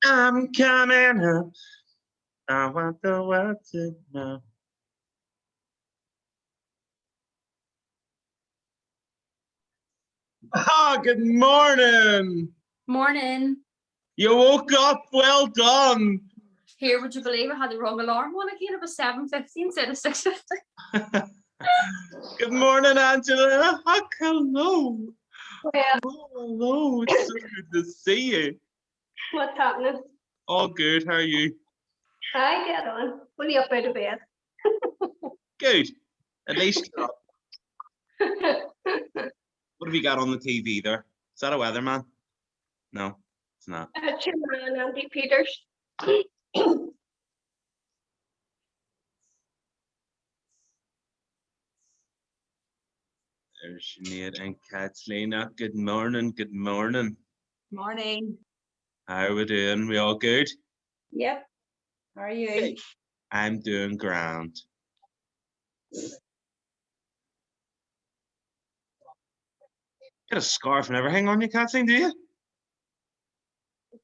I'm coming up. I want the world to know. Ah, good morning. Morning. You woke up. Well done. Here, would you believe I had the wrong alarm on again? It was 7:50 instead of 6:50. Good morning, Angela. Hello. Well, Hello. It's so good to see you. what's happening? All good. How are you? Hi, get on. Only up out of bed. Good. At least you're up. What have you got on the TV there? Is that a weatherman? No, it's not. That's your man, Andy Peters. There's Sinead and Katrina. Good morning. Good morning. Morning. How are we doing? We all good? Yep. How are you? Hey. I'm doing grand. Got a scarf and everything on you, Kathleen, do you?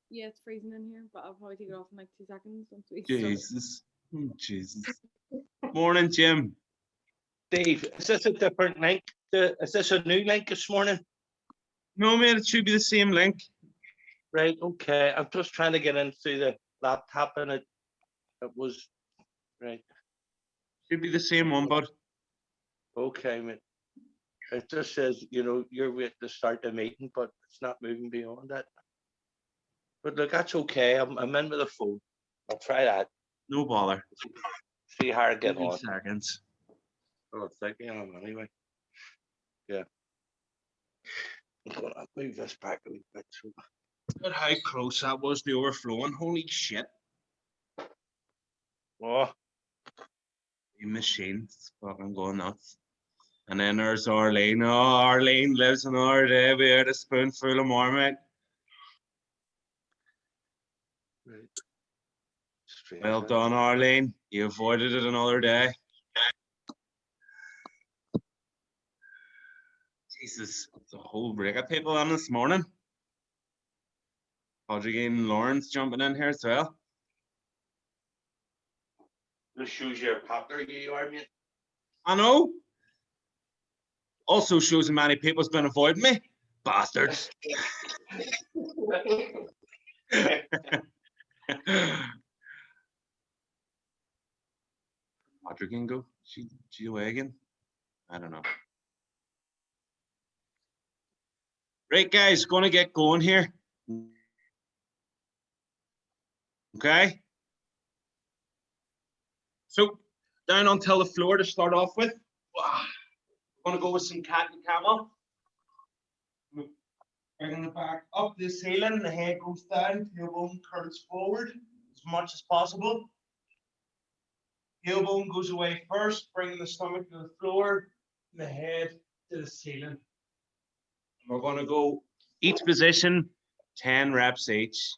Yeah, it's freezing in here, but I'll probably take it off in like 2 seconds once we Jesus. Oh, Jesus. Morning, Jim. Dave, is this a different link? Is this a new link this morning? No, mate, it should be the same link. Right, okay. I'm just trying to get into the laptop and it was right. Should be the same one, bud. Okay, mate. It just says, you know, you're waiting to start the meeting, but it's not moving beyond that. But look, that's okay. I'm in with the phone. I'll try that. No bother. See how I get 30 on. seconds. Oh, it's like, yeah, anyway. Yeah. I'm gonna move this back a wee bit. So. Look how close that was to overflowing. Holy shit. Oh. The machine's fucking going nuts. And then there's Arlene. Oh, Arlene lives another day. We had a spoonful of Marmite. Right. Strange, Well done, Arlene. You avoided it another day. Jesus, it's a whole break of people on this morning. Audrey and Lawrence jumping in here as well. This shows you're a popular, you are, mate. I know. Also shows many people's been avoiding me. Bastards. Audrey can go. She away again? I don't know. Right, guys, gonna get going here. Okay. So down onto the floor to start off with. We're gonna go with some cat and camel. Bringing the back up the ceiling, the head goes down, tailbone curves forward as much as possible. Tailbone goes away first, bringing the stomach to the floor, and the head to the ceiling. We're gonna go each position, 10 reps each.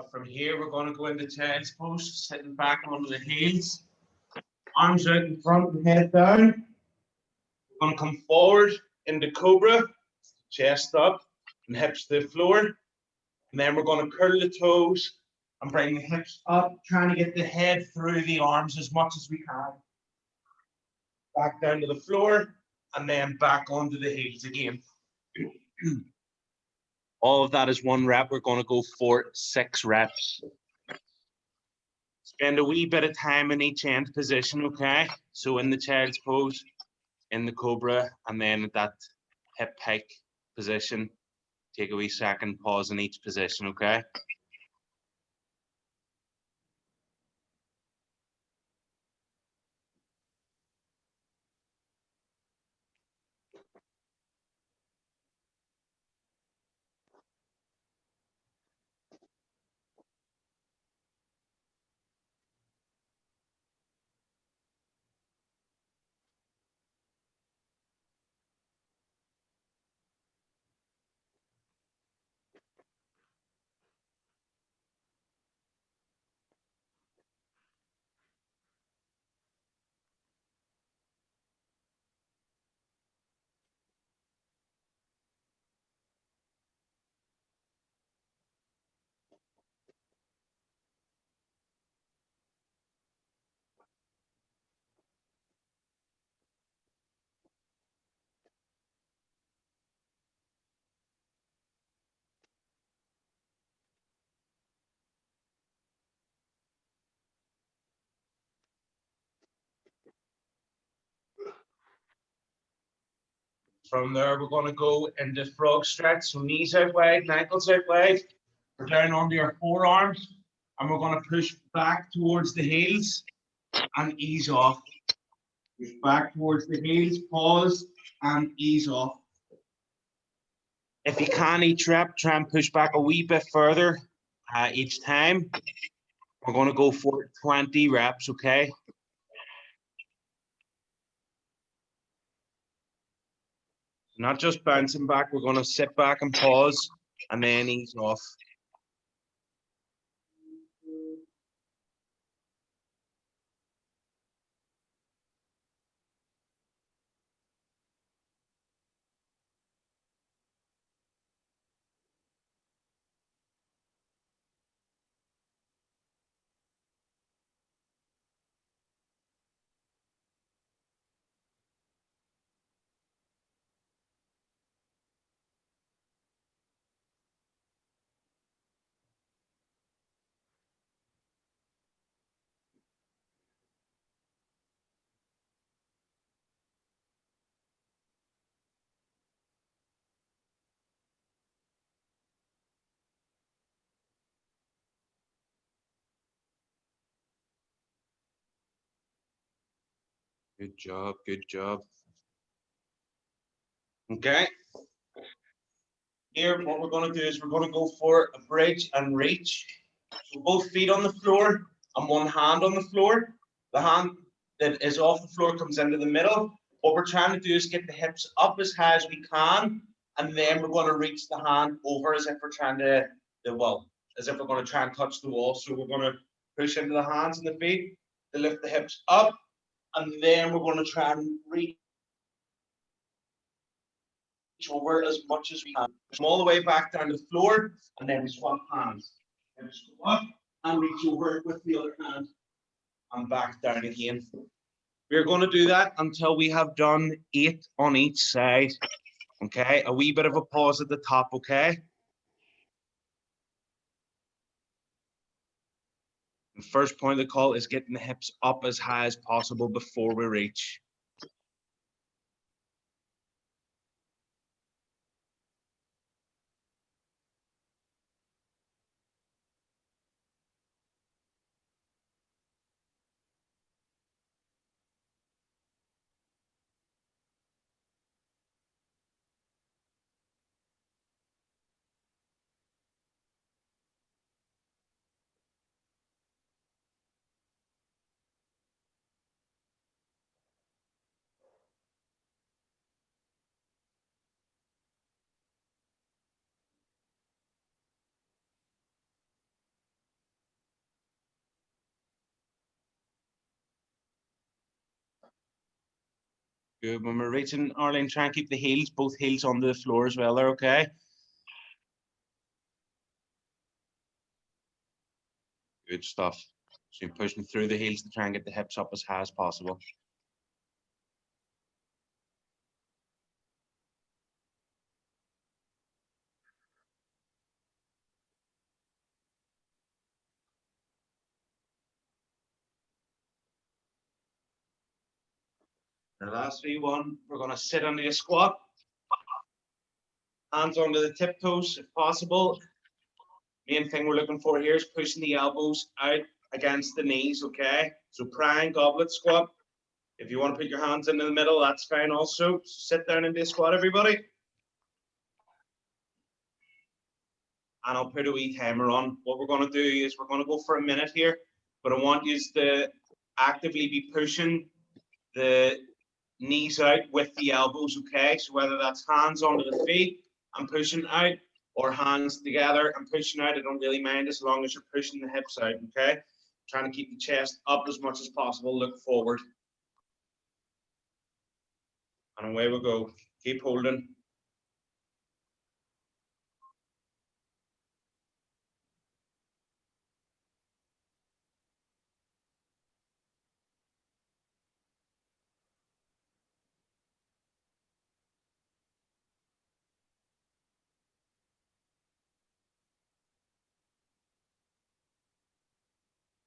From here, we're going to go into child's pose, sitting back onto the heels, arms out in front and head down. We're going to come forward into cobra, chest up and hips to the floor. And then we're going to curl the toes and bring the hips up, trying to get the head through the arms as much as we can. Back down to the floor and then back onto the heels again. All of that is one rep. We're going to go for 6 reps. Spend a wee bit of time in each end position, okay? So in the child's pose, in the cobra, and then at that hip hike position, take a wee second, pause in each position, okay? From there, we're going to go into frog stretch. So knees out wide and ankles out wide. We're down onto your forearms. And we're going to push back towards the heels and ease off. Push back towards the heels, pause, and ease off. If you can each rep, try and push back a wee bit further each time. We're going to go for 20 reps, okay? Not just bouncing back, we're going to sit back and pause and then ease off. Good job, good job. Okay. Here, what we're going to do is we're going to go for a bridge and reach. So both feet on the floor and one hand on the floor. The hand that is off the floor comes into the middle. What we're trying to do is get the hips up as high as we can, and then we're going to reach the hand over as if we're trying to, as if we're going to try and touch the wall. So we're going to push into the hands and the feet to lift the hips up, and then we're going to try and reach over as much as we can. Come all the way back down to the floor, and then we swap hands. And just go up and reach over with the other hand and back down again. We're going to do that until we have done 8 on each side. Okay, a wee bit of a pause at the top, okay? The first point of the call is getting the hips up as high as possible before we reach. Good. When we're reaching, Arlene, try and keep the heels, both heels onto the floor as well, okay? Good stuff. So you're pushing through the heels to try and get the hips up as high as possible. The last one, we're going to sit under a squat. Hands onto the tiptoes if possible. Main thing we're looking for here is pushing the elbows out against the knees, okay? So prying goblet squat. If you want to put your hands into the middle, that's fine also. So sit down into a squat, everybody. And I'll put a wee timer on. What we're going to do is we're going to go for a minute here, but I want you to actively be pushing the knees out with the elbows, okay? So whether that's hands onto the feet and pushing out, or hands together and pushing out, I don't really mind as long as you're pushing the hips out, okay? Trying to keep the chest up as much as possible, look forward. And away we go. Keep holding.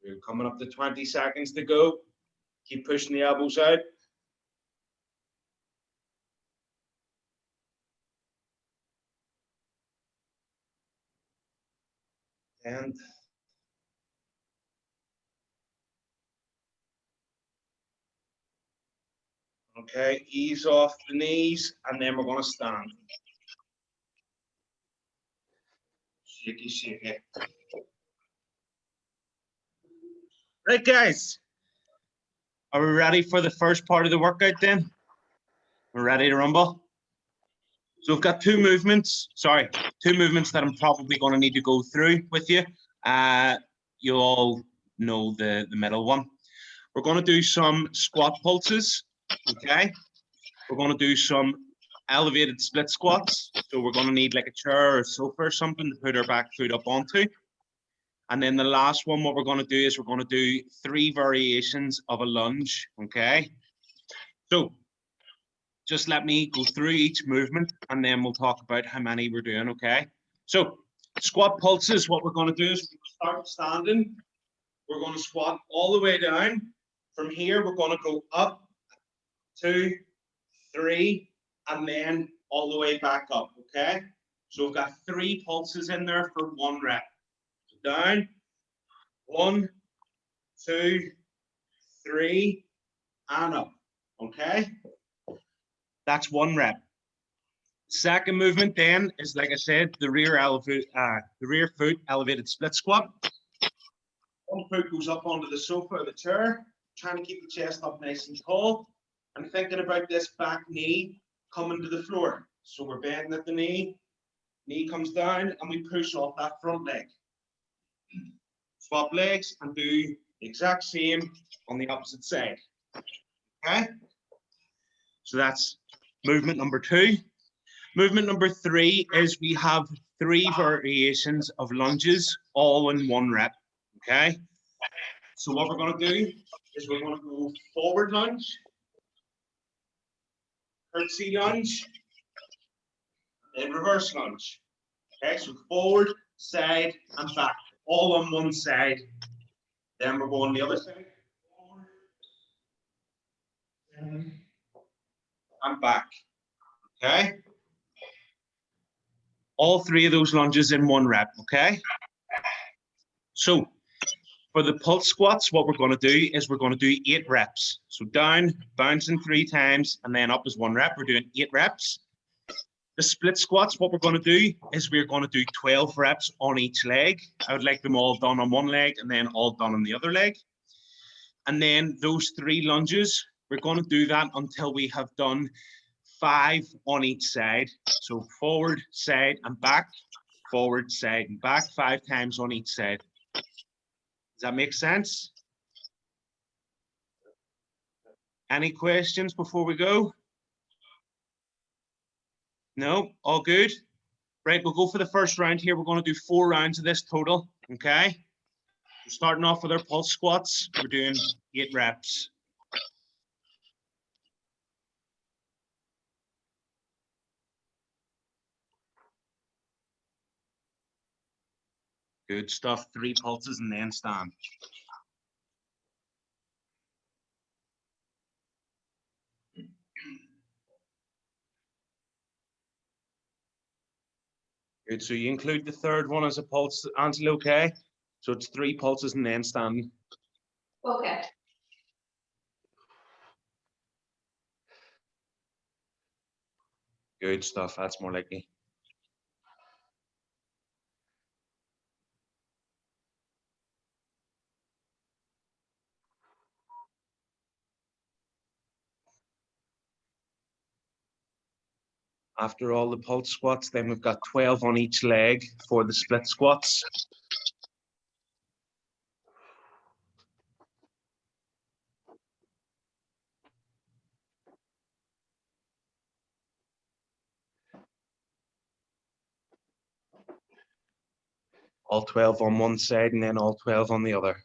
We're coming up to 20 seconds to go. Keep pushing the elbows out. And okay, ease off the knees, and then we're going to stand. Shaky, shaky. Right, guys. Are we ready for the first part of the workout then? We're ready to rumble? So we've got two movements that I'm probably going to need to go through with you. You all know the middle one. We're going to do some squat pulses, okay? We're going to do some elevated split squats. So we're going to need like a chair or a sofa or something to put our back foot up onto. And then the last one, what we're going to do is we're going to do 3 variations of a lunge, okay? So just let me go through each movement and then we'll talk about how many we're doing, okay? So squat pulses, what we're going to do is we're going to start standing. We're going to squat all the way down. From here, we're going to go up, 2, 3, and then all the way back up, okay? So we've got 3 pulses in there for 1 rep. So down, 1, 2, 3, and up, okay? That's 1 rep. Second movement then is, like I said, the rear foot elevated split squat. One foot goes up onto the sofa or the chair, trying to keep the chest up nice and tall, and thinking about this back knee coming to the floor. So we're bending at the knee comes down, and we push off that front leg. Swap legs and do the exact same on the opposite side. Okay? So that's movement number 2. Movement number 3 is we have 3 variations of lunges, all in 1 rep. Okay? So what we're going to do is we're going to go forward lunge, curtsy lunge, and reverse lunge. Okay, so forward, side, and back, all on one side. Then we're going the other side. Forward, and back. Okay? All 3 of those lunges in 1 rep, okay? So for the pulse squats, what we're going to do is we're going to do 8 reps. So down, bouncing 3 times, and then up is 1 rep. We're doing 8 reps. The split squats, what we're going to do is we're going to do 12 reps on each leg. I would like them all done on one leg and then all done on the other leg. And then those 3 lunges, we're going to do that until we have done 5 on each side. So forward, side, and back, forward, side, and back, 5 times on each side. Does that make sense? Any questions before we go? No? All good? Right, we'll go for the first round here. We're going to do 4 rounds of this total, okay? We're starting off with our pulse squats. We're doing 8 reps. Good stuff. 3 pulses and then stand. Good, so you include the third one as a pulse, Ansel, okay? So it's 3 pulses and then standing. Okay. Good stuff, that's more likely. After all the pulse squats, then we've got 12 on each leg for the split squats. All 12 on one side and then all 12 on the other.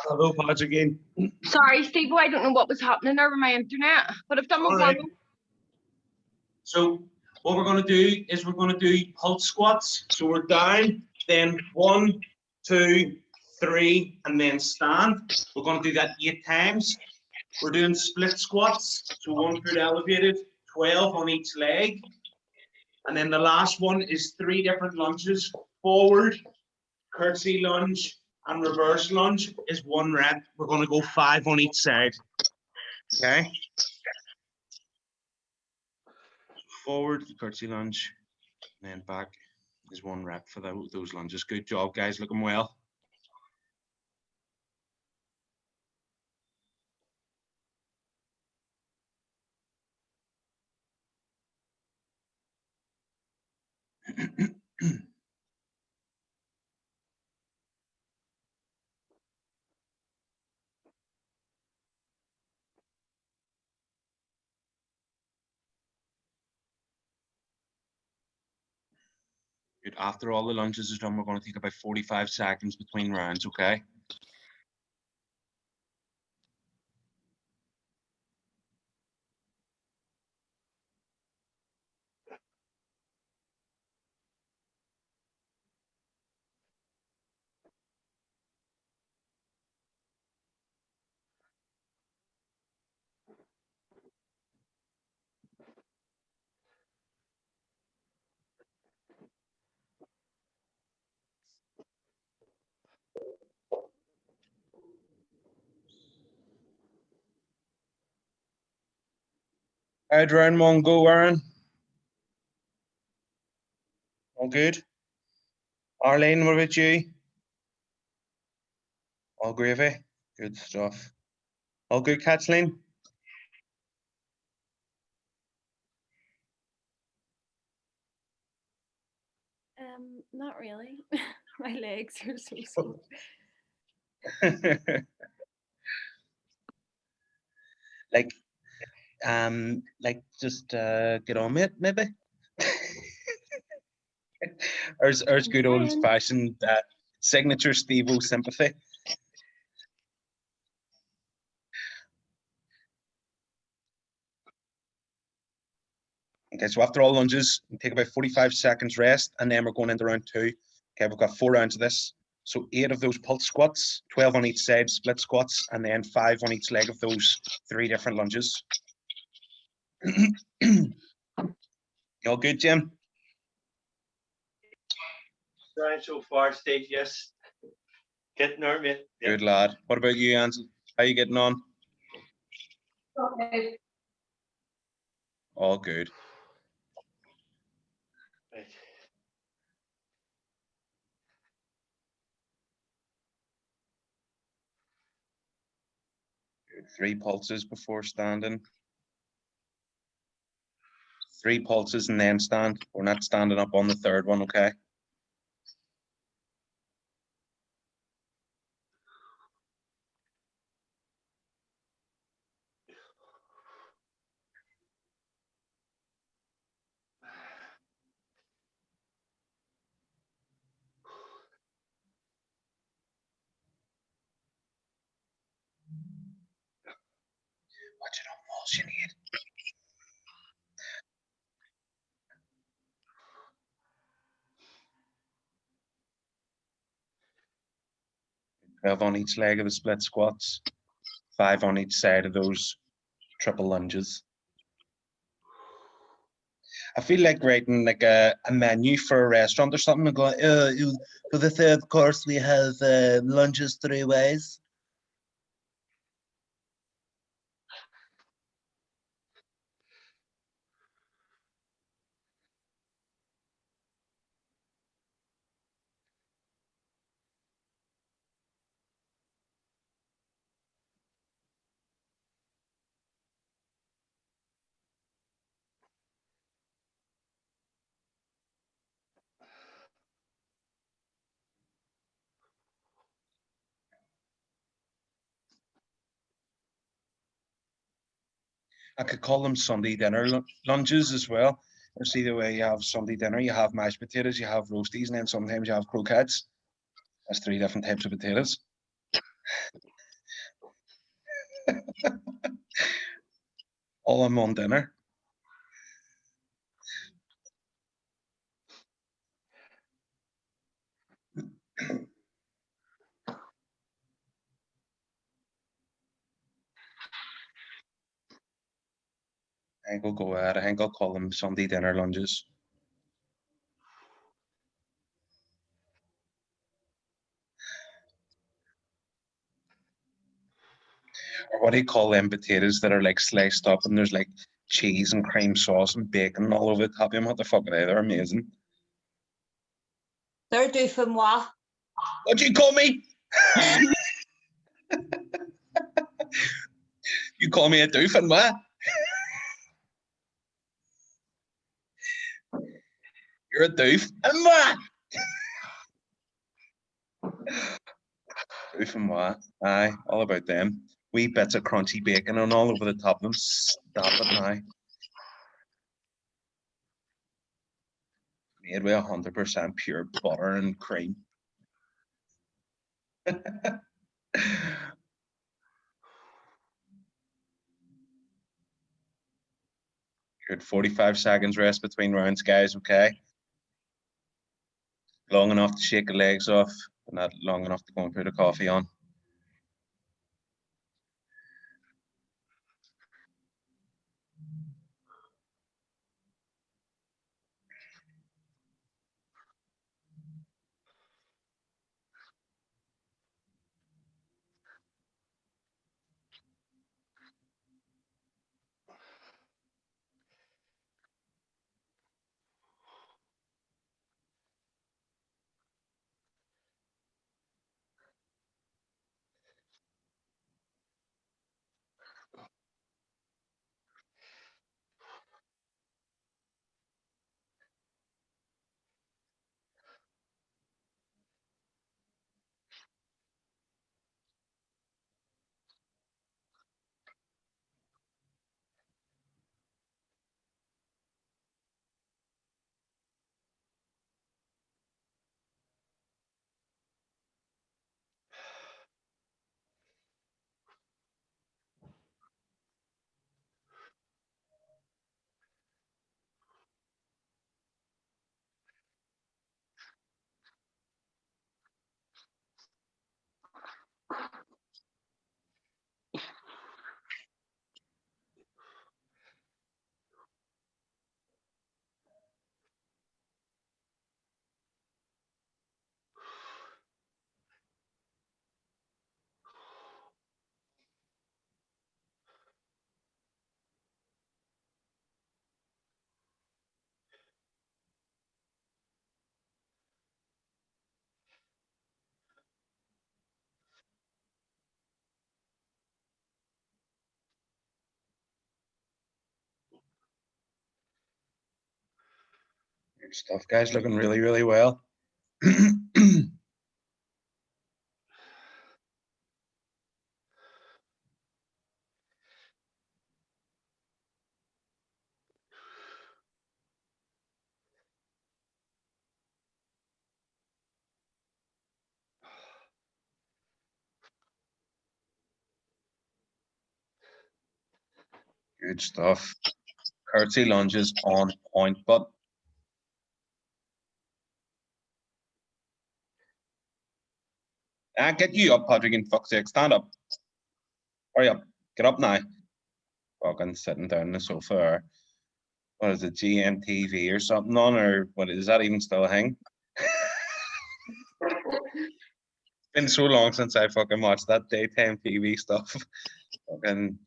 Hello, Podge again. Sorry, Stevo, I don't know what was happening there with my internet, but I've done my All right. warm-up. So what we're going to do is we're going to do pulse squats. So we're down, then 1, 2, 3, and then stand. We're going to do that 8 times. We're doing split squats. So 1 foot elevated, 12 on each leg. And then the last one is 3 different lunges. Forward, curtsy lunge, and reverse lunge is 1 rep. We're going to go 5 on each side. Okay? Forward, curtsy lunge, and then back is 1 rep for those lunges. Good job, guys. Looking well. Good. After all the lunges is done, we're going to take about 45 seconds between rounds, okay? All right, round 1, go, Aaron. All good? Arlene, what about you? All gravy? Good stuff. All good, Kathleen? Not really. My legs are so sore. like just get on with it, maybe. Ours good old Trying. fashioned signature Stevo sympathy. Okay, so after all lunges, we take about 45 seconds rest, and then we're going into round 2. Okay, we've got 4 rounds of this. So 8 of those pulse squats, 12 on each side, split squats, and then 5 on each leg of those 3 different lunges. You all good, Jim? Right so far, Steve, yes. Getting there, mate. Yeah. Good lad. What about you, Ansel? How you getting on? Okay. All good. Right. Good. 3 pulses before standing. 3 pulses and then stand. We're not standing up on the 3rd one, okay? Watch it on walls, you need. 12 on each leg of the split squats, 5 on each side of those triple lunges. I feel like writing like a menu for a restaurant or something and going, for the 3rd course we have lunges 3 ways. I could call them Sunday dinner lunges as well. It's either way you have Sunday dinner, you have mashed potatoes, you have roasties, and then sometimes you have croquettes. That's 3 different types of potatoes. All in one dinner. I think we'll go ahead. I think I'll call them Sunday dinner lunges. Or what do you call them potatoes that are like sliced up and there's like cheese and cream sauce and bacon all over the top of them? What the fuck are they? They're amazing. They're dauphinoise. What do you call me? You call me a doofin, what? You're a doof. And what? Doofin, what? Aye, all about them. Wee bits of crunchy bacon and all over the top of them. Stop it now. Made with 100% pure butter and cream. Good 45 seconds rest between rounds, guys, okay? Long enough to shake the legs off, but not long enough to go and put a coffee on. Good stuff, guys. Looking really, really well. Good stuff. Curtsy lunges on point, but get you up, Patrick, in fuck's sake. Stand up. Hurry up. Get up now. Fucking sitting down on the sofa. Or, what is it, GMTV or something on? Or what is that even still a thing? Been so long since I fucking watched that daytime TV stuff. Fucking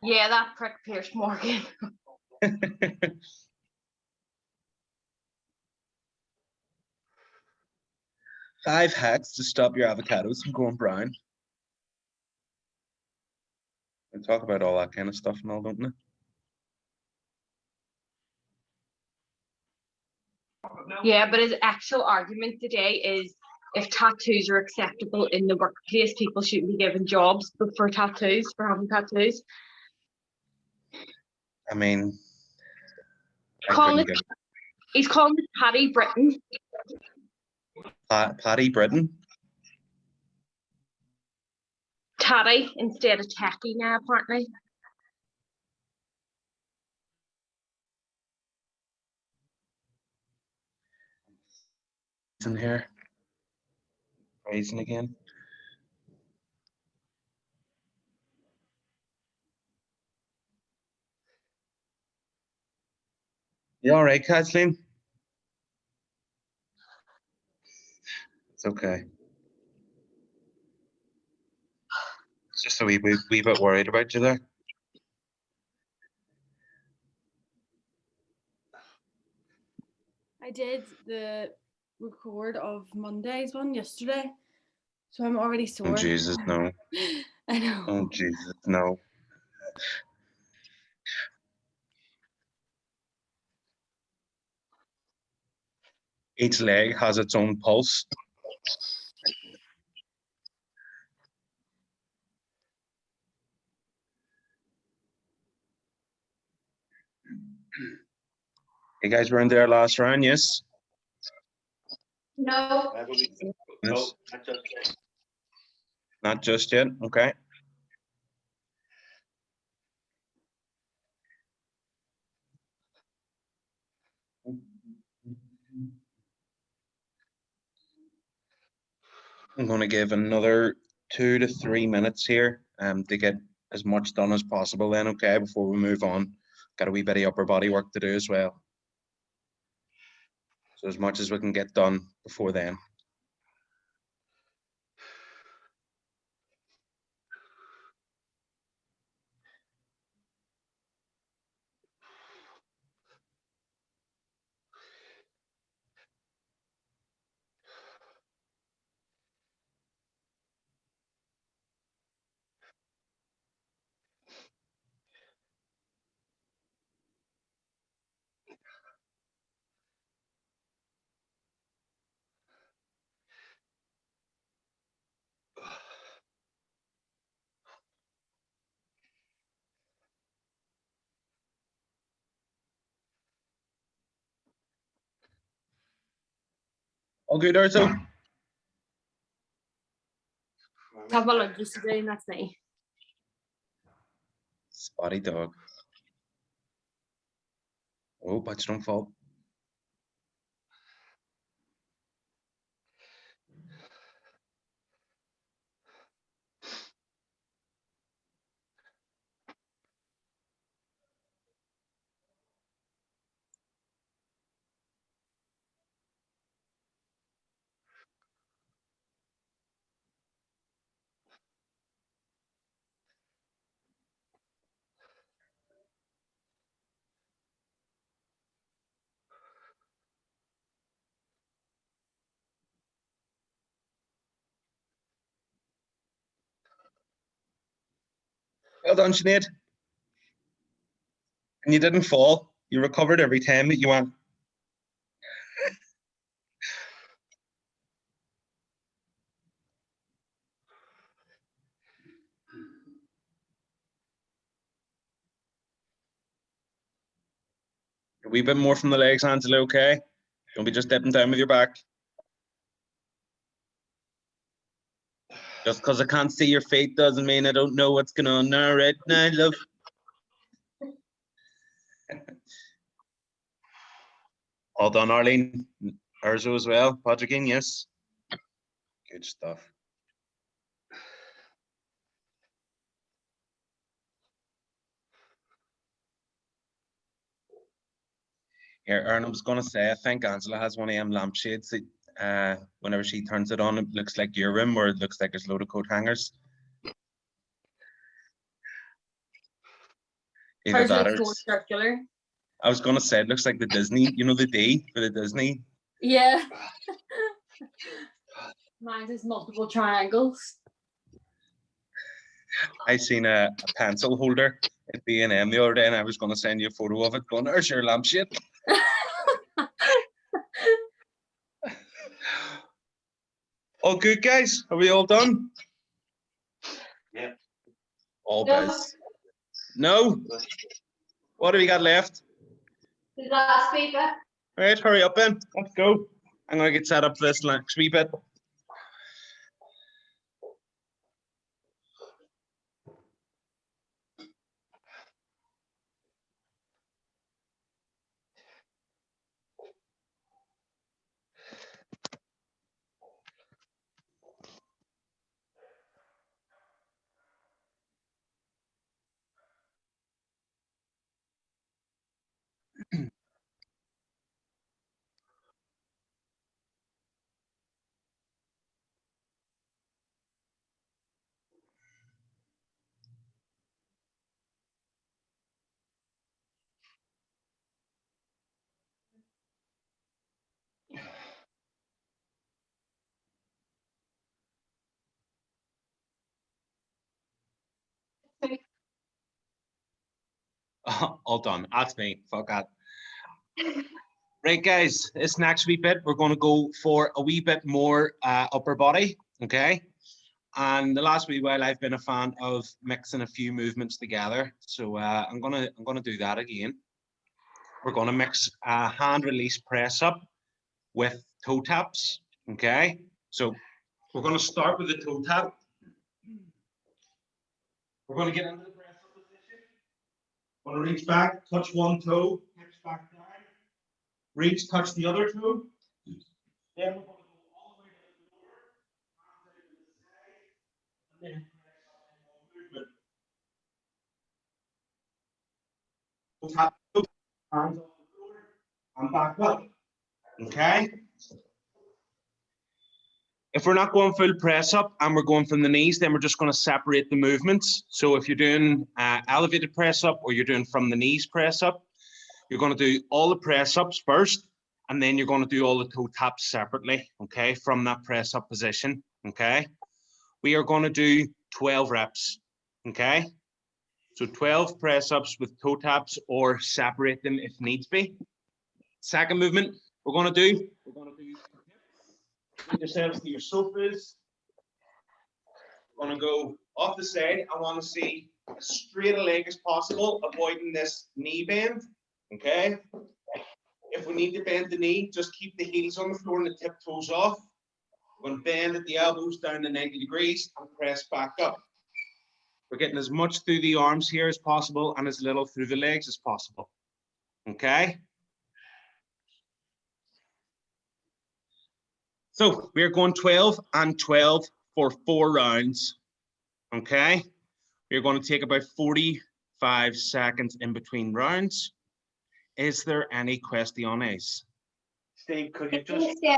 Yeah, that prick Pierce Morgan. 5 hacks to stop your avocados from going brown. We talk about all that kind of stuff and all, don't we? Yeah, but his actual argument today is if tattoos are acceptable in the workplace, people shouldn't be given jobs for tattoos, for having tattoos. I mean, I Calling couldn't He's calling it Patty Britain. Patty Britain. Tatty instead of tacky now, apparently. In here. Rising again. You all right, Kathleen? It's okay. It's just a wee bit worried about you there. I did the record of Monday's one yesterday, so I'm already sore. Oh Jesus, no. I know. Oh Jesus, no. Each leg has its own pulse. You guys were in there last round, yes? No. Yes. Not just yet. Okay. I'm going to give another 2 to 3 minutes here to get as much done as possible then, okay, before we move on. Got a wee bit of upper body work to do as well. So as much as we can get done before then. All good, Arto? Have my lunch today, and that's me. Spotty dog. Oh, but don't fall. Well done, Sinead. And you didn't fall. You recovered every time that you went. A wee bit more from the legs, Angela, okay? Don't be just dipping down with your back. Just because I can't see your feet doesn't mean I don't know what's going on now, right now, love. All done, Arlene. Urzo as well. Padraigin, yes. Good stuff. Here, Aaron, was going to say, I think Angela has one of them lampshades that whenever she turns it on, it looks like your room, or it looks like there's a load of coat hangers. Either Hers that looks or more circular. I was going to say, it looks like the Disney, you know, the D for the Disney. Yeah. Mine is multiple triangles. I seen a pencil holder at B&M the other day, and I was going to send you a photo of it, going, there's your lampshade. All good, guys? Are we all done? Yeah. All No. biz. No? What have we got left? The last paper. All right, hurry up then. Let's go. I'm gonna get set up for this next wee bit. All done. That's me. Fuck that. Right, guys, this next wee bit, we're going to go for a wee bit more upper body, okay? And the last wee while, I've been a fan of mixing a few movements together. So I'm gonna do that again. We're gonna mix a hand release press up with toe taps, okay? So we're gonna start with the toe tap. We're gonna get into the press up position. Gonna reach back, touch one toe, hips back down. Reach, touch the other toe. Then we're going to go all the way to the floor, hands out to the side, and then press up in one movement. We'll tap hands off the floor and back up. Okay? If we're not going full press up and we're going from the knees, then we're just going to separate the movements. So if you're doing elevated press up or you're doing from the knees press up, you're going to do all the press ups first, and then you're going to do all the toe taps separately, okay, from that press up position, okay? We are going to do 12 reps, okay? So 12 press ups with toe taps or separate them if needs be. Second movement we're going to do get yourselves to your sofas. We're going to go off the side. I want to see as straight a leg as possible, avoiding this knee bend, okay? If we need to bend the knee, just keep the heels on the floor and the tip toes off. We're going to bend at the elbows down to 90 degrees and press back up. We're getting as much through the arms here as possible and as little through the legs as possible. Okay? So we're going 12 and 12 for 4 rounds. Okay? We're going to take about 45 seconds in between rounds. Is there any questions? Steve, could you just? Yeah.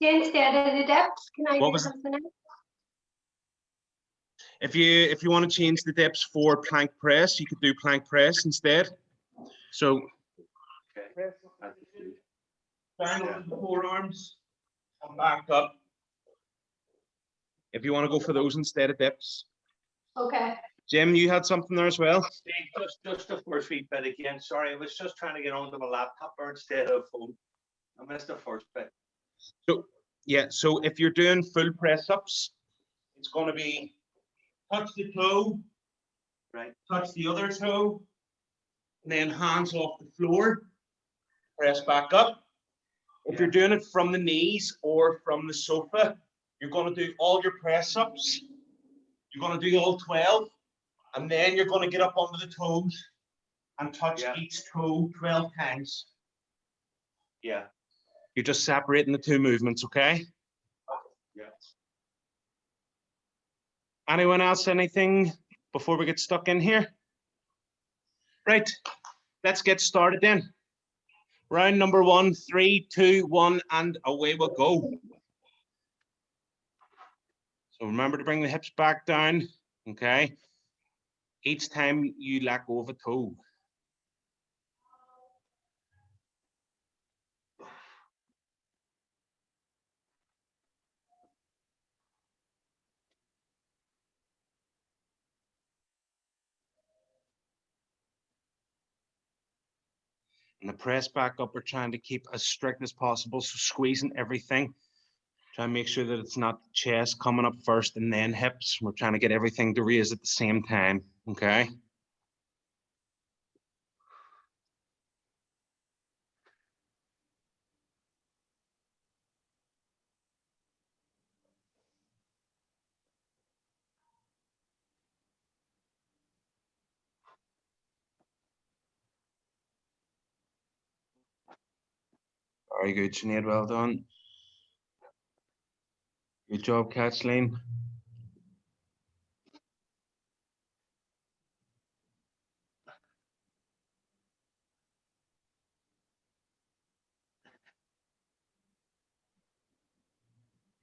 Instead of the dips, can I What do was- something else? If you want to change the dips for plank press, you could do plank press instead. So Okay. down on the forearms, come back up. If you want to go for those instead of dips. Okay. Jim, you had something there as well? Steve, just the first wee bit again. Sorry, I was just trying to get onto my laptop or instead of phone. I missed the first bit. So yeah, so if you're doing full press ups, it's going to be touch the toe, Right. touch the other toe, and then hands off the floor, press back up. If you're doing it from the knees or from the sofa, you're going to do all your press ups. You're going to do all 12, and then you're going to get up onto the toes and touch each toe 12 times. Yeah. You're just separating the two movements, okay? Yeah. Anyone else, anything before we get stuck in here? Right, let's get started then. Round number 1, 3, 2, 1, and away we'll go. So remember to bring the hips back down, okay? Each time you let go of a toe. And the press back up, we're trying to keep as strict as possible, so squeezing everything. Try and make sure that it's not chest coming up first and then hips. We're trying to get everything to raise at the same time, okay? Very good, Sinead. Well done. Good job, Kathleen.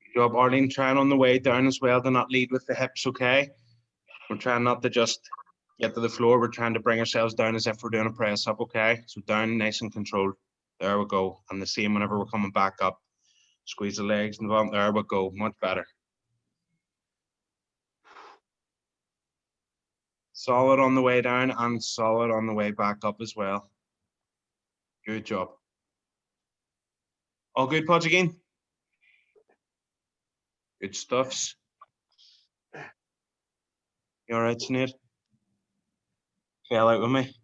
Good job, Arlene. Trying on the way down as well to not lead with the hips, okay? We're trying not to just get to the floor. We're trying to bring ourselves down as if we're doing a press up, okay? So down, nice and controlled. There we go. And the same whenever we're coming back up. Squeeze the legs and the bottom. There we go. Much better. Solid on the way down and solid on the way back up as well. Good job. All good, Podge again? Good stuffs. You all right, Sinead? Fell out with me.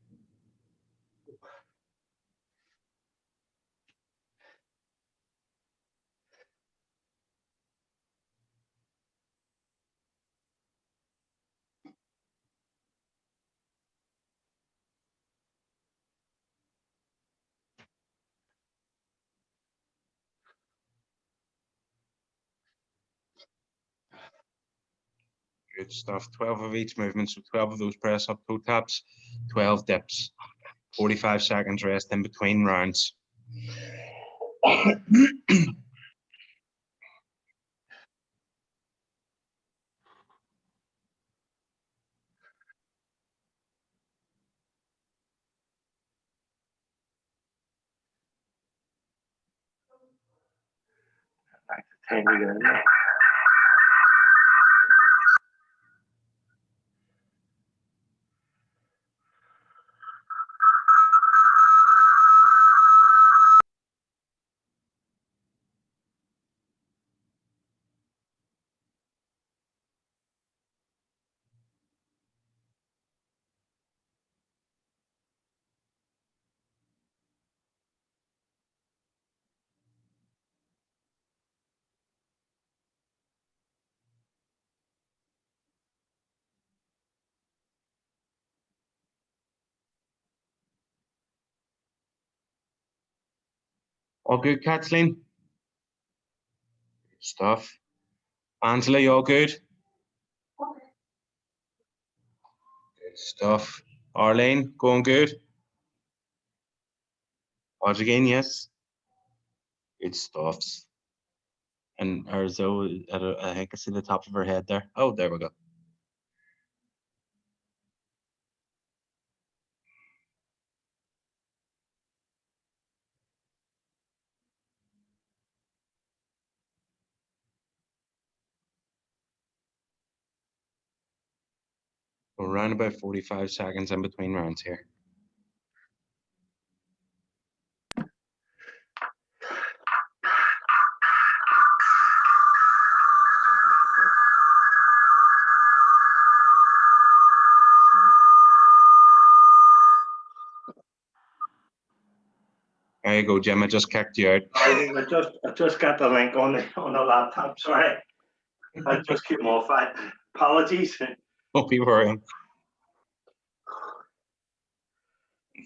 Good stuff. 12 of each movement, so 12 of those press up toe taps, 12 dips, 45 seconds rest in between rounds. Time to get in there. All good, Kathleen? Good stuff. Angela, you all good? Good stuff. Arlene, going good? Podge again, yes. Good stuffs. And Arzo, I think I see the top of her head there. Oh, there we go. We're around about 45 seconds in between rounds here. There you go, Jim. I just kicked you out. I just got the link on the laptop. Sorry, I just came off that. Apologies. Don't be worrying.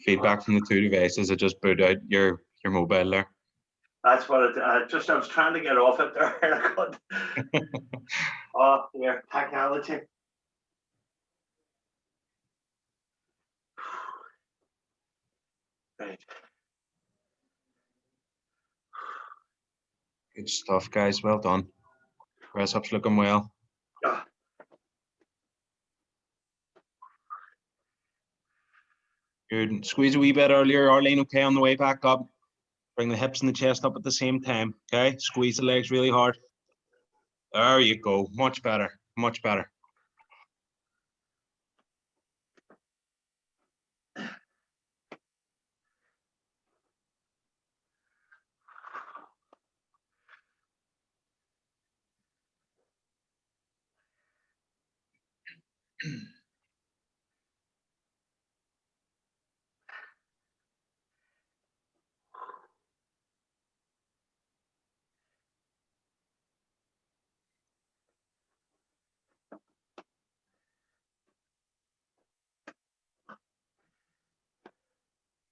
Feedback from the two devices. I just booted out your mobile there. That's what I was trying to get off it there and I got oh yeah, technology. Right. Good stuff, guys. Well done. Press up's looking well. Yeah. Good. Squeeze a wee bit earlier, Arlene. Okay, on the way back up. Bring the hips and the chest up at the same time. Okay, squeeze the legs really hard. There you go. Much better. Much better.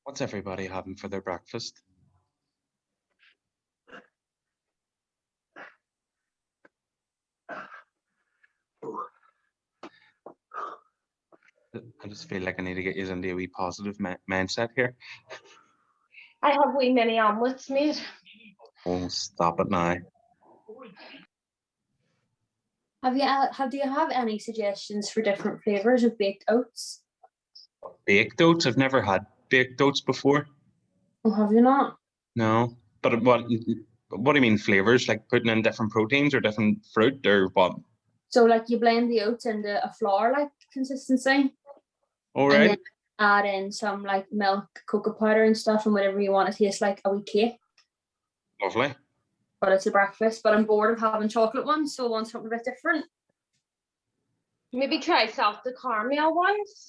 What's everybody having for their breakfast? I just feel like I need to get you into a wee positive mindset here. I have wee mini omelets made. Oh, stop it now. Do you have any suggestions for different flavors of baked oats? Baked oats? I've never had baked oats before. Oh, have you not? No. But what do you mean flavors? Like putting in different proteins or different fruit or what? So like you blend the oats into a flour like consistency, All and then right. add in some like milk, cocoa powder and stuff, and whatever you want. It tastes like a wee cake, Lovely. but it's a breakfast. But I'm bored of having chocolate ones, so I want something a bit different. Maybe try salted caramel ones.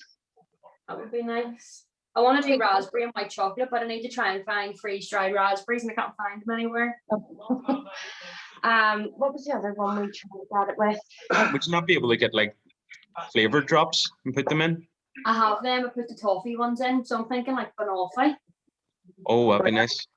That would be nice. I want to do raspberry and white chocolate, but I need to try and find freeze-dried raspberries, and I can't find them anywhere. What was the other one we tried it with? Would you not be able to get like flavor drops and put them in? I have them. I put the toffee ones in, so I'm thinking like banoffee. Oh, that'd be nice.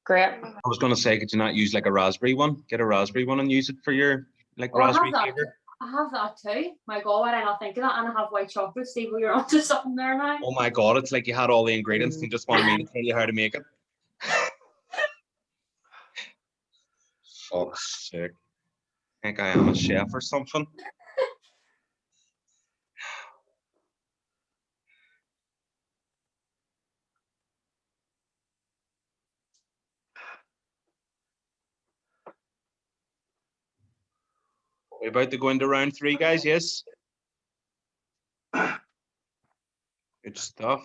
Great. I was gonna say, could you not use like a raspberry one? Get a raspberry one and use it for your like Oh, I raspberry have that. flavor. I have that too. My God, why did I not think of that? And I have white chocolate. Stevo, you're onto something there now. Oh my god, it's like you had all the ingredients and you just wanted me to tell you how to make it. Fuck's sake. I think I am a chef or something. We're about to go into round 3, guys, yes? Good stuff.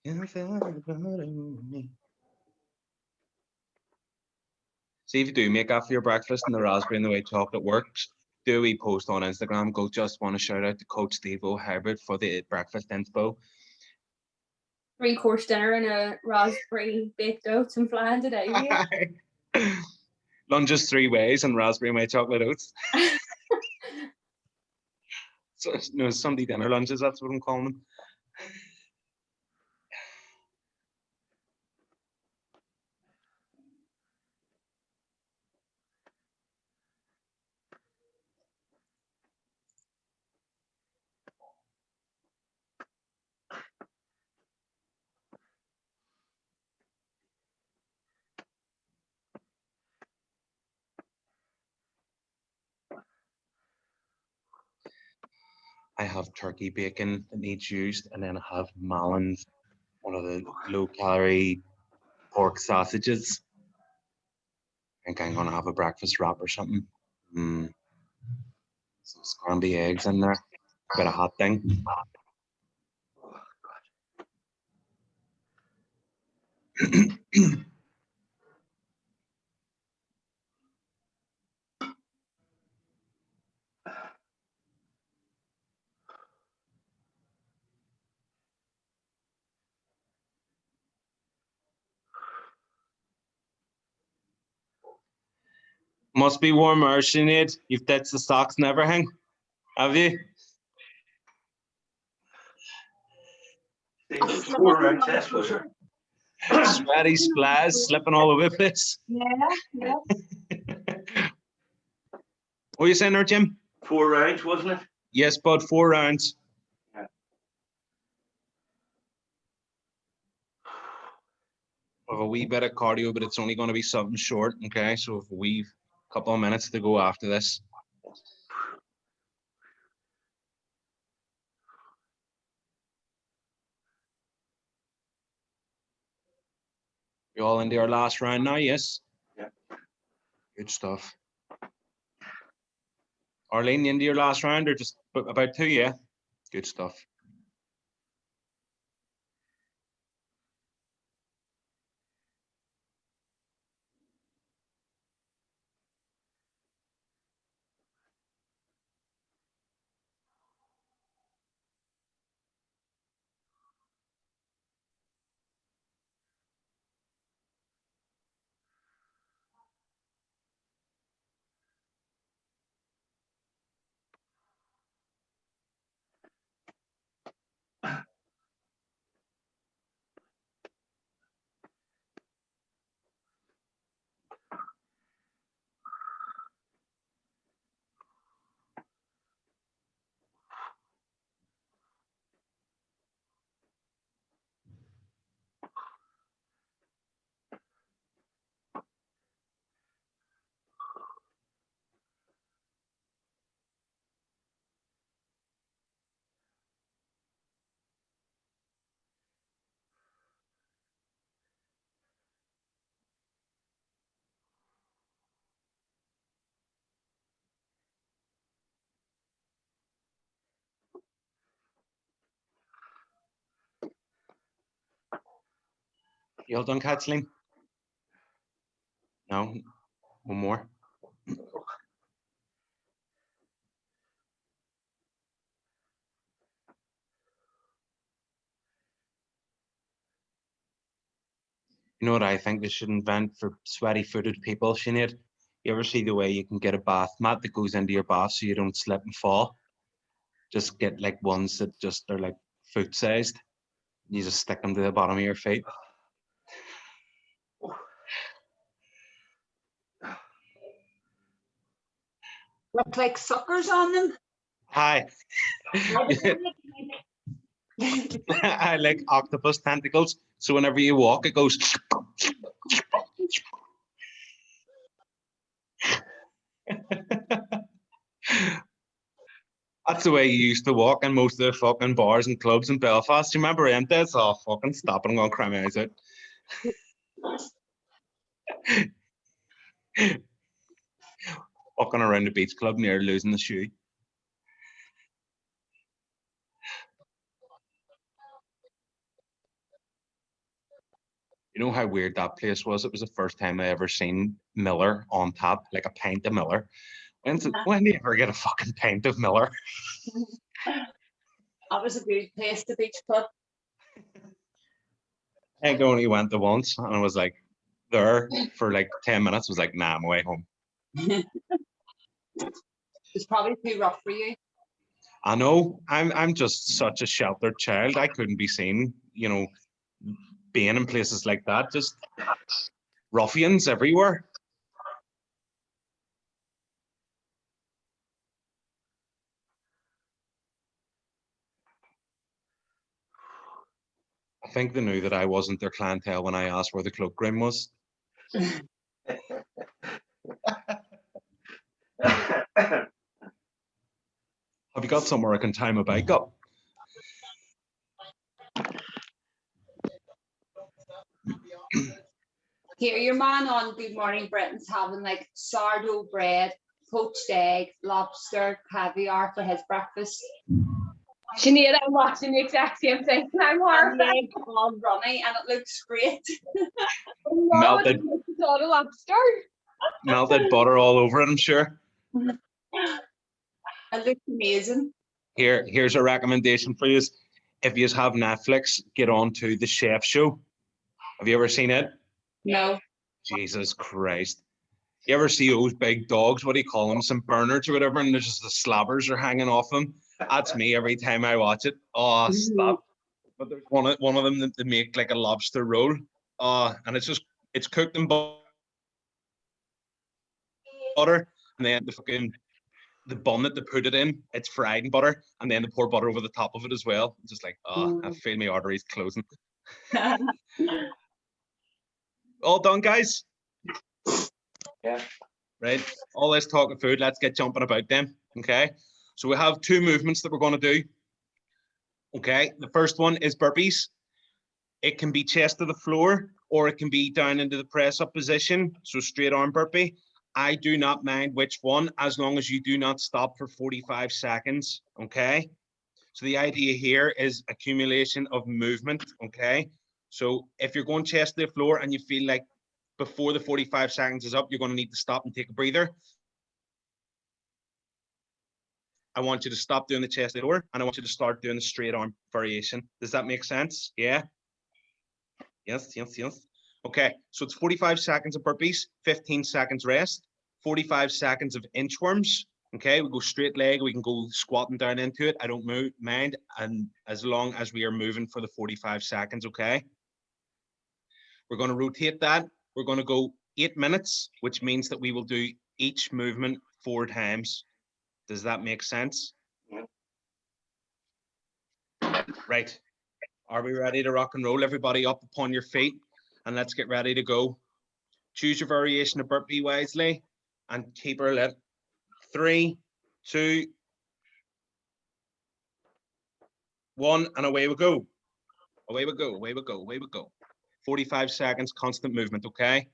See if you do make after your breakfast and the raspberry and the white chocolate works. Do a wee post on Instagram. Go, just want to shout out to Coach Stevo Hybrid for the breakfast inspo. 3-course dinner and a raspberry baked oats and flying today. Lunges 3 ways and raspberry and white chocolate oats. So, no, Sunday dinner lunches, that's what I'm calling them. I have turkey bacon that needs used, and then I have Malins, one of the low-calorie pork sausages. I think I'm gonna have a breakfast wrap or something. Some scrambled eggs in there, a bit of hot thing. Must be warmer, Sinead. You've ditched the socks and everything, have you? Sweaty splash, slipping all over the place. Yeah. What are you saying there, Jim? 4 rounds, wasn't it? Yes, bud, 4 rounds. Yeah. Of a wee bit of cardio, but it's only going to be something short. Okay, so if we've a couple of minutes to go after this. You all into our last round now, yes? Yeah. Good stuff. Arlene, you into your last round or just about 2, yeah? Good stuff. You all done, Kathleen? No? One more? You know what I think they should invent for sweaty-footed people, Sinead? You ever see the way you can get a bath mat that goes into your bath so you don't slip and fall? Just get like ones that just are like foot-sized. You just stick them to the bottom of your feet. With like suckers on them. Hi. I like octopus tentacles. So whenever you walk, it goes. That's the way you used to walk in most of the fucking bars and clubs in Belfast. You remember them days? Oh, fucking stop it. I'm going to cry my eyes out. Walking around the beach club near losing the shoe. You know how weird that place was? It was the first time I ever seen Miller on tap, like a pint of Miller. When do you ever get a fucking pint of Miller? That was a good place, the beach club. I think I only went there once and I was like there for like 10 minutes. Was like, nah, I'm away home. It's probably too rough for you. I know I'm just such a sheltered child. I couldn't be seen, you know, being in places like that. Just ruffians everywhere. I think they knew that I wasn't their clientele when I asked where the cloakroom was. Have you got somewhere I can tie my bike up? Here, your man on Good Morning Britain's having like sourdough bread, poached egg, lobster, caviar for his breakfast. Sinead, I'm watching the exact same thing. I'm And horrified. the egg all runny and it looks great. Melted. It's all a lobster. Melted butter all over it, I'm sure. It looks amazing. Here's a recommendation for you. If you have Netflix, get on to The Chef Show. Have you ever seen it? No. Jesus Christ. You ever see those big dogs? What do you call them? Some Bernards or whatever, and there's just the slabbers are hanging off them. That's me every time I watch it. Oh, stop. But there's one of them that they make like a lobster roll. And it's cooked in butter, and then the bun that they put it in, it's fried in butter, and then they pour butter over the top of it as well. Just like, I feel my arteries closing. All done, guys? Yeah. Right. All this talk of food, let's get jumping about them. Okay. So we have two movements that we're going to do. Okay. The first one is burpees. It can be chest to the floor or it can be down into the press up position. So straight arm burpee. I do not mind which one as long as you do not stop for 45 seconds. Okay. So the idea here is accumulation of movement. Okay. So if you're going chest to the floor and you feel like before the 45 seconds is up, you're going to need to stop and take a breather. I want you to stop doing the chest to the floor and I want you to start doing the straight arm variation. Does that make sense? Yeah. Yes. Okay, so it's 45 seconds of burpees, 15 seconds rest, 45 seconds of inchworms. Okay, we go straight leg, we can go squatting down into it. I don't mind, and as long as we are moving for the 45 seconds, okay? We're going to rotate that. We're going to go 8 minutes, which means that we will do each movement 4 times. Does that make sense? Right. Are we ready to rock and roll? Everybody up upon your feet and let's get ready to go. Choose your variation of burpee wisely and keep her lit. 3, 2, 1, and away we go. Away we go, away we go, away we go. 45 seconds, constant movement, okay?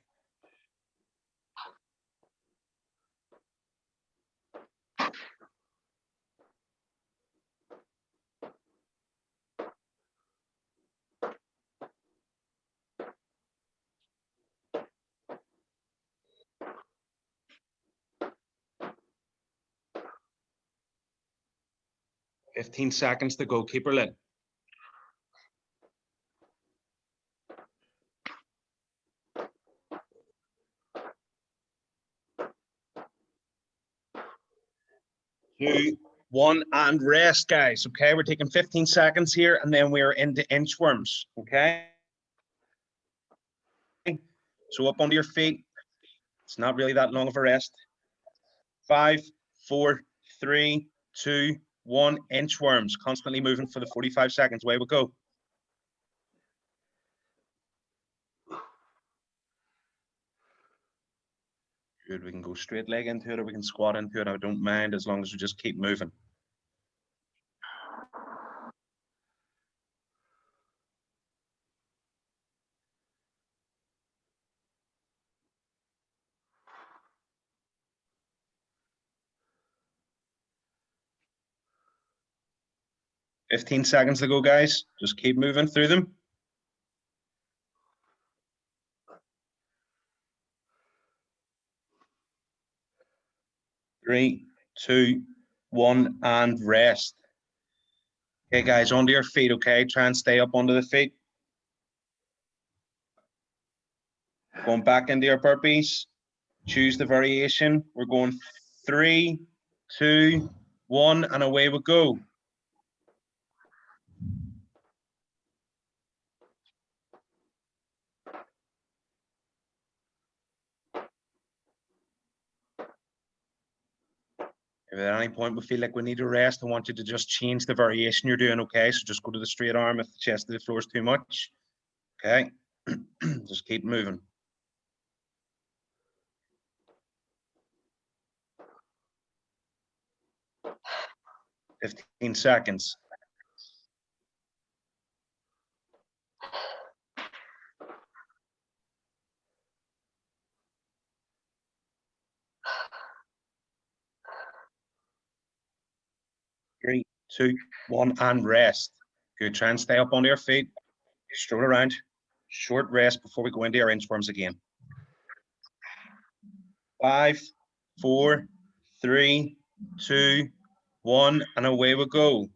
15 seconds to go. Keep her lit. Two, one, and rest, guys. Okay, we're taking 15 seconds here, and then we're into inchworms. Okay. So up onto your feet. It's not really that long of a rest. 5, 4, 3, 2, 1. Inchworms. Constantly moving for the 45 seconds. Away we go. Good. We can go straight leg into it, or we can squat into it. I don't mind as long as we just keep moving. Fifteen seconds to go, guys. Just keep moving through them. 3, 2, 1, and rest. Okay, guys, onto your feet, okay? Try and stay up onto the feet. Going back into your burpees. Choose the variation. We're going 3, 2, 1, and away we go. If at any point we feel like we need a rest, I want you to just change the variation you're doing, okay? So just go to the straight arm if the chest of the floor is too much. Okay, just keep moving. 15 seconds. Three, two, one, and rest. Good. Try and stay up on your feet. Stroll around. Short rest before we go into our inchworms again. 5, 4, 3, 2, 1, and away we go.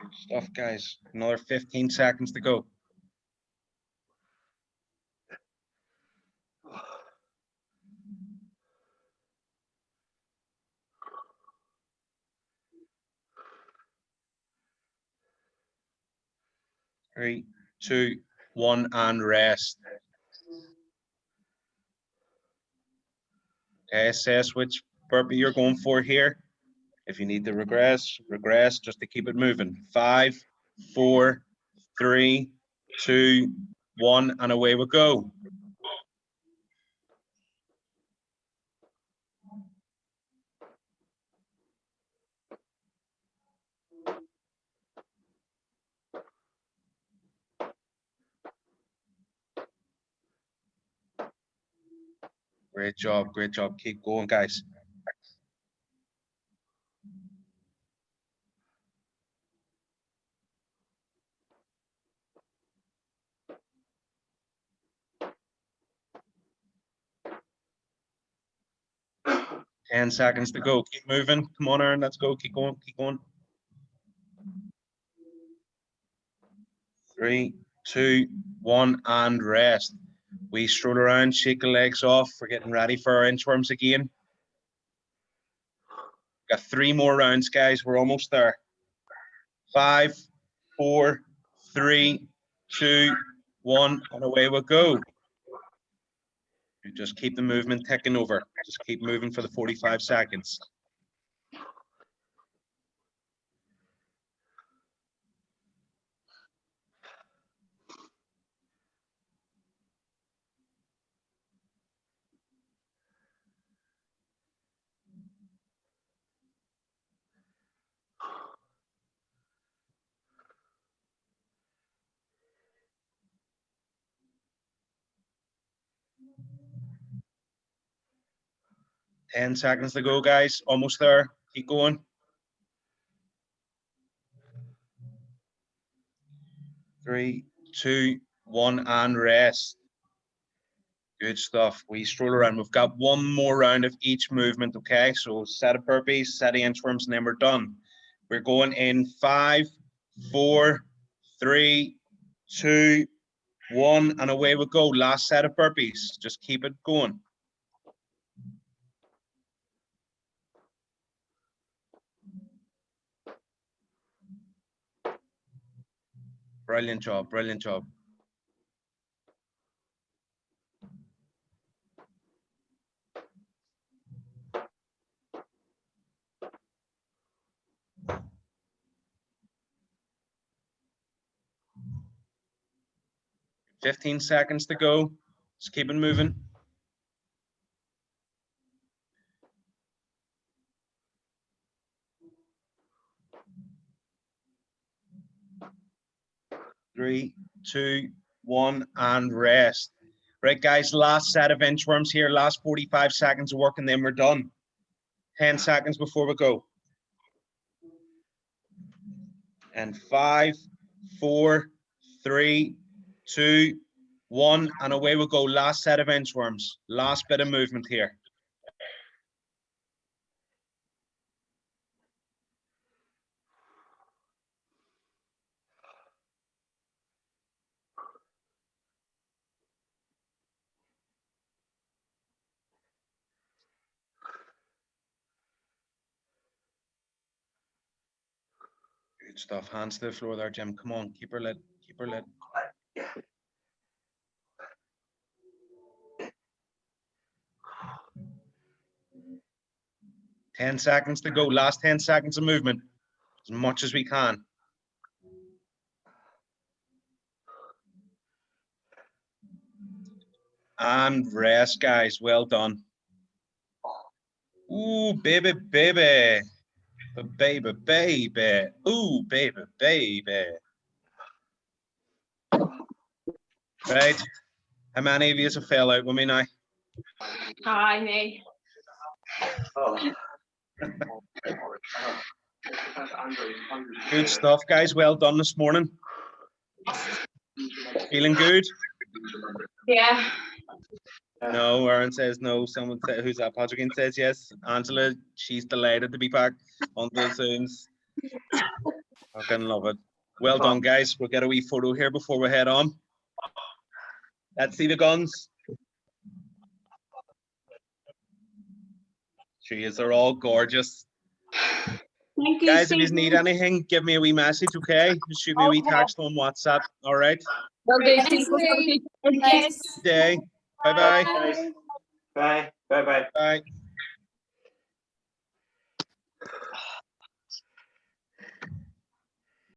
Good stuff, guys. Another 15 seconds to go. 3, 2, 1, and rest. Okay, assess which burpee you're going for here. If you need to regress, regress just to keep it moving. 5, 4, 3, 2, 1, and away we go. Great job, great job. Keep going, guys. Ten seconds to go. Keep moving. Come on, Aaron. Let's go. Keep going. Keep going. 3, 2, 1, and rest. We stroll around, shake the legs off. We're getting ready for our inchworms again. Got 3 more rounds, guys. We're almost there. 5, 4, 3, 2, 1, and away we go. You just keep the movement ticking over. Just keep moving for the 45 seconds. 10 seconds to go, guys. Almost there. Keep going. 3, 2, 1, and rest. Good stuff. We stroll around. We've got one more round of each movement, okay? So set of burpees, set of inchworms, and then we're done. We're going in 5, 4, 3, 2, 1, and away we go. Last set of burpees. Just keep it going. Brilliant job, brilliant job. Fifteen seconds to go. Just keep it moving. Three, 2, 1, and rest. Right, guys, last set of inchworms here. Last 45 seconds of work, and then we're done. 10 seconds before we go. And 5, 4, 3, 2, 1, and away we go. Last set of inchworms. Last bit of movement here. Good stuff. Hands to the floor there, Jim. Come on, keep her lit. Keep her lit. Ten seconds to go. Last 10 seconds of movement. As much as we can. And rest, guys. Well done. Ooh, baby, baby. Baby, baby. Ooh, baby, baby. Right. How many of you have fell out with me now? Hi, me. Good stuff, guys. Well done this morning. Feeling good? Yeah. No, Aaron says no. Someone said, who's that? Patrick says yes. Angela, she's delighted to be back on the Zooms. Fucking love it. Well done, guys. We'll get a wee photo here before we head on. Let's see the guns. Jeez, they're all gorgeous. Thank you, Guys, if you Stephen. need anything, give me a wee message, okay? Just shoot me a wee text on WhatsApp. All right. Well, Thanks, do Steve. Thank you. Thanks. Day. Bye-bye. Bye. Bye. Bye. Bye. Bye.